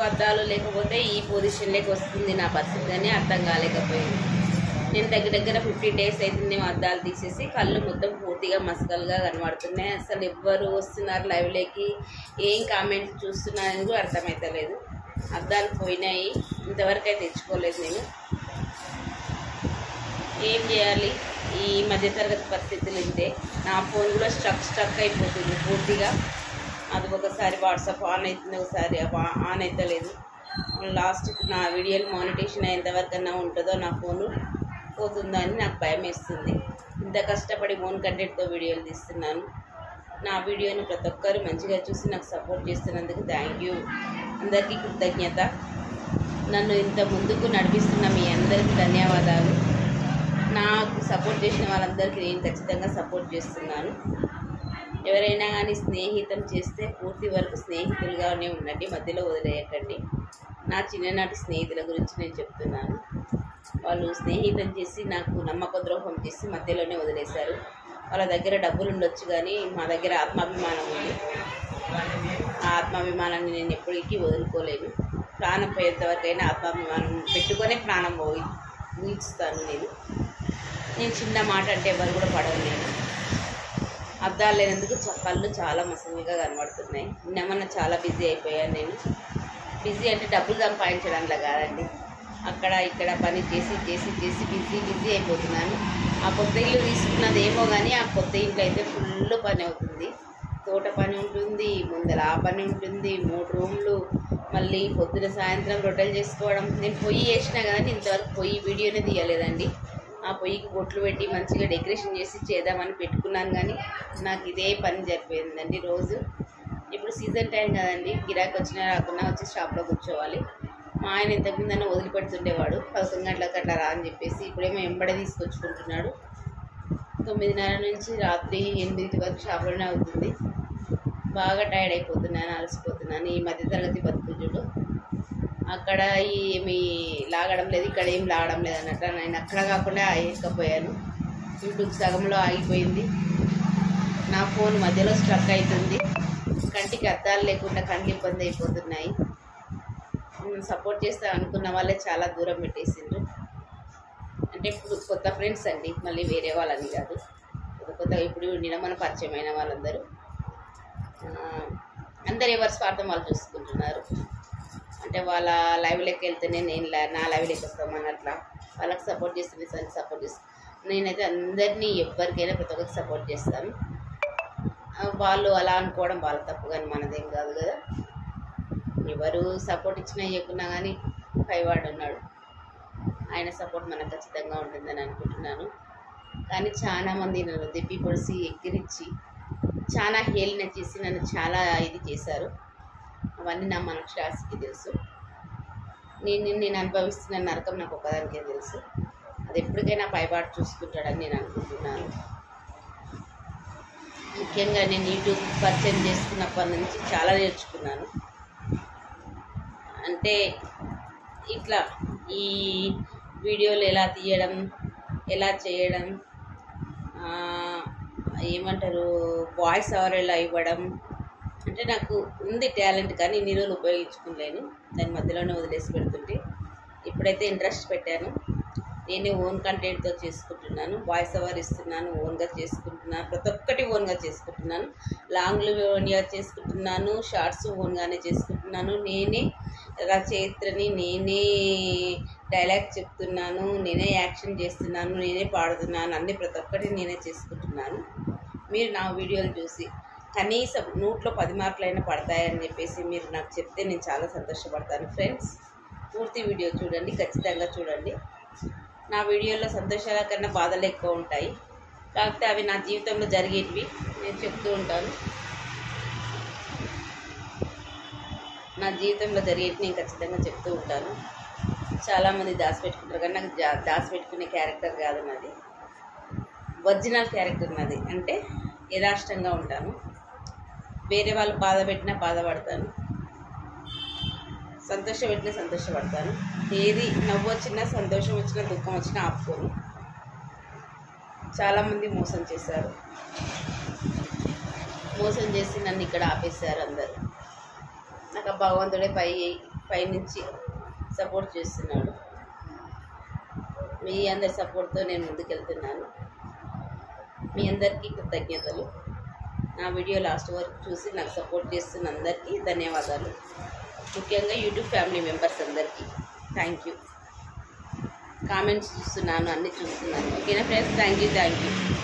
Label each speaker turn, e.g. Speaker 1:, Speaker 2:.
Speaker 1: అద్దాలు లేకపోతే ఈ పొజిషన్లోకి వస్తుంది నా పరిస్థితి అని అర్థం కాలేకపోయింది. నేను దగ్గర 50 days అవుతుంది అద్దాలు తీసేసి. కళ్ళు మొత్తం పూర్తిగా మసకలుగా కనబడుతున్నాయి. అసలు ఎవ్వరు వస్తున్నారు లైవ్లోకి, ఏం కామెంట్స్ చూస్తున్నారని కూడా అర్థమవుతలేదు. అద్దాలు పోయినాయి, ఇంతవరకు అయితే తెచ్చుకోలేదు నేను. ఏం చేయాలి ఈ మధ్యతరగతి పరిస్థితులు ఇంతే. నా ఫోన్ కూడా స్ట్రక్ అయిపోతుంది పూర్తిగా. అది ఒకసారి వాట్సాప్ ఆన్ అవుతుంది, ఒకసారి ఆన్ అవుతలేదు. లాస్ట్కి నా వీడియోలు మానిటేషన్ అయ్యేంతవరకన్నా ఉంటుందో నా ఫోను పోతుందా అని నాకు భయం వేస్తుంది. ఇంత కష్టపడి ఓన్ కంటెంట్తో వీడియోలు తీస్తున్నాను. నా వీడియోని ప్రతి ఒక్కరు మంచిగా చూసి నాకు సపోర్ట్ చేస్తున్నందుకు థ్యాంక్ యూ. అందరికీ కృతజ్ఞత. నన్ను ఇంత ముందుకు నడిపిస్తున్న మీ అందరికీ ధన్యవాదాలు. నాకు సపోర్ట్ చేసిన వాళ్ళందరికీ నేను ఖచ్చితంగా సపోర్ట్ చేస్తున్నాను. ఎవరైనా కానీ స్నేహితం చేస్తే పూర్తి వరకు స్నేహితులుగానే ఉండండి, మధ్యలో వదిలేయకండి. నా చిన్ననాటి స్నేహితుల గురించి నేను చెప్తున్నాను. వాళ్ళు స్నేహితం చేసి నాకు నమ్మక ద్రోహం చేసి మధ్యలోనే వదిలేశారు. వాళ్ళ దగ్గర డబ్బులు ఉండొచ్చు కానీ మా దగ్గర ఆత్మాభిమానం ఉంది. ఆ ఆత్మాభిమానాన్ని నేను ఎప్పటికీ వదులుకోలేను. ప్రాణం పోయేంతవరకైనా ఆత్మాభిమానం పెట్టుకొనే ప్రాణం ఊహిస్తాను. నేను చిన్న మాట అంటే ఎవరు కూడా పడవలేను. అద్దాలు లేనందుకు కళ్ళు చాలా మసలుగా కనబడుతున్నాయి. నిన్నమన్నా చాలా బిజీ అయిపోయాను నేను. బిజీ అంటే డబ్బులు సంపాదించడంలో కాదండి, అక్కడ ఇక్కడ పని చేసి బిజీ అయిపోతున్నాను. ఆ కొత్త ఇల్లు తీసుకున్నదేమో కానీ ఆ కొత్త ఇంట్లో అయితే ఫుల్ పని అవుతుంది. తోట పని ఉంటుంది, ముందర ఆ పని ఉంటుంది, 3 రూమ్లు, మళ్ళీ పొద్దున సాయంత్రం రొట్టెలు చేసుకోవడం. నేను పొయ్యి వేసినా కానీ ఇంతవరకు పొయ్యి వీడియోనే తీయలేదండి. ఆ పొయ్యికి బొట్లు పెట్టి మంచిగా డెకరేషన్ చేసి చేద్దామని పెట్టుకున్నాను కానీ నాకు ఇదే పని జరిపోయిందండి రోజు. ఇప్పుడు సీజన్ టైం కదండి, గిరాకీ వచ్చినా రాకున్నా వచ్చి షాప్లో కూర్చోవాలి. మా ఆయన ఇంతకుముందన్నా వదిలిపెడుతుండేవాడు, 11 గంటలకు అట్లా రా అని చెప్పేసి. ఇప్పుడేమో ఎంబడే తీసుకొచ్చుకుంటున్నాడు. 9:30 నుంచి రాత్రి 8 వరకు షాప్లోనే అవుతుంది. బాగా టైర్డ్ అయిపోతున్నాను, అలసిపోతున్నాను. ఈ మధ్యతరగతి బతుకులు చూడు, అక్కడ ఏమి లాగడం లేదు, ఇక్కడ ఏం లాగడం లేదు అన్నట్టు. నేను అక్కడ కాకుండా ఎక్కపోయాను. యూట్యూబ్ సగంలో ఆగిపోయింది. నా ఫోన్ మధ్యలో స్ట్రక్ అవుతుంది. కంటికి అద్దాలు లేకుండా కంటి ఇబ్బంది అయిపోతున్నాయి. సపోర్ట్ చేస్తా అనుకున్న వాళ్ళే చాలా దూరం పెట్టేసిండ్రు. అంటే ఇప్పుడు కొత్త ఫ్రెండ్స్ అండి, మళ్ళీ వేరే వాళ్ళని కాదు. కొత్త ఇప్పుడు నిన్న పరిచయమైన వాళ్ళందరూ అందరు ఎవరి స్వార్థం వాళ్ళు చూసుకుంటున్నారు. అంటే వాళ్ళ లైవ్లోకి వెళ్తేనే నేను నా లైవ్లోకి వస్తామని అట్లా వాళ్ళకి సపోర్ట్ చేస్తుంది, సపోర్ట్ చేస్తాను. నేనైతే అందరినీ ఎవరికైనా ప్రతి ఒక్కరికి సపోర్ట్ చేస్తాను. వాళ్ళు అలా అనుకోవడం వాళ్ళ తప్పు, కానీ మనదేం కాదు కదా. ఎవరు సపోర్ట్ ఇచ్చినా ఇవ్వకున్నా కానీ పైవాడు ఉన్నాడు, ఆయన సపోర్ట్ మనకు ఖచ్చితంగా ఉంటుందని అనుకుంటున్నాను. కానీ చాలామంది నన్ను దెప్పి పొడిసి ఎక్కిరించి చాలా హేళన చేసి నన్ను చాలా ఇది చేశారు. అవన్నీ నా మనశ్శాస్త్రికి తెలుసు. నేను అనుభవిస్తున్న నరకం నాకు ఒకదానికే తెలుసు. అది ఎప్పటికైనా పైబాటు చూసుకుంటాడని నేను అనుకుంటున్నాను. ముఖ్యంగా నేను యూట్యూబ్ పరిచయం చేసుకున్నప్పటి నుంచి చాలా నేర్చుకున్నాను. అంటే ఇట్లా ఈ వీడియోలు ఎలా తీయడం, ఎలా చేయడం, ఏమంటారు వాయిస్ ఓవర్ ఎలా ఇవ్వడం, అంటే నాకు ఉంది టాలెంట్, కానీ ఇన్ని రోజులు ఉపయోగించుకోలేను. దాని మధ్యలోనే వదిలేసి పెడుతుంటే ఇప్పుడైతే ఇంట్రెస్ట్ పెట్టాను. నేనే ఓన్ కంటెంట్తో చేసుకుంటున్నాను, వాయిస్ ఓవర్ ఇస్తున్నాను, ఓన్గా చేసుకుంటున్నాను, ప్రతి ఒక్కటి ఓన్గా చేసుకుంటున్నాను. లాంగ్లు ఓన్గా చేసుకుంటున్నాను, షార్ట్స్ ఓన్గానే చేసుకుంటున్నాను. నేనే రచయిత్రని, నేనే డైలాగ్ చెప్తున్నాను, నేనే యాక్షన్ చేస్తున్నాను, నేనే పాడుతున్నాను, అన్నీ ప్రతి ఒక్కటి నేనే చేసుకుంటున్నాను. మీరు నా వీడియోలు చూసి కనీసం 100లో 10 మార్కులైనా పడతాయని చెప్పేసి మీరు నాకు చెప్తే నేను చాలా సంతోషపడతాను. ఫ్రెండ్స్, పూర్తి వీడియో చూడండి, ఖచ్చితంగా చూడండి. నా వీడియోలో సంతోషాల కన్నా బాధలు ఎక్కువ ఉంటాయి, కాకపోతే అవి నా జీవితంలో జరిగేటివి నేను చెప్తూ ఉంటాను. నా జీవితంలో జరిగేటివి నేను ఖచ్చితంగా చెప్తూ ఉంటాను. చాలామంది దాచిపెట్టుకుంటారు, కానీ నాకు దాచిపెట్టుకునే క్యారెక్టర్ కాదు నాది, ఒరిజినల్ క్యారెక్టర్ నాది. అంటే యథార్థంగా ఉంటాను. వేరే వాళ్ళు బాధ పెట్టినా బాధపడతాను, సంతోషం పెట్టినా సంతోషపడతాను. ఏది నవ్వు వచ్చినా, సంతోషం వచ్చినా, దుఃఖం వచ్చినా ఆపుకోను. చాలామంది మోసం చేశారు, మోసం చేసి నన్ను ఇక్కడ ఆపేశారు అందరు. నాకు భగవంతుడే పైనుంచి సపోర్ట్ చేస్తున్నాడు. మీ అందరి సపోర్ట్తో నేను ముందుకెళ్తున్నాను. మీ అందరికీ కృతజ్ఞతలు. నా వీడియో లాస్ట్ వరకు చూసి నాకు సపోర్ట్ చేస్తున్న అందరికీ ధన్యవాదాలు. ముఖ్యంగా యూట్యూబ్ ఫ్యామిలీ మెంబర్స్ అందరికీ థ్యాంక్ యూ. కామెంట్స్ చూస్తున్నాను, అన్నీ చూస్తున్నాను. ఓకేనా ఫ్రెండ్స్? Thank you.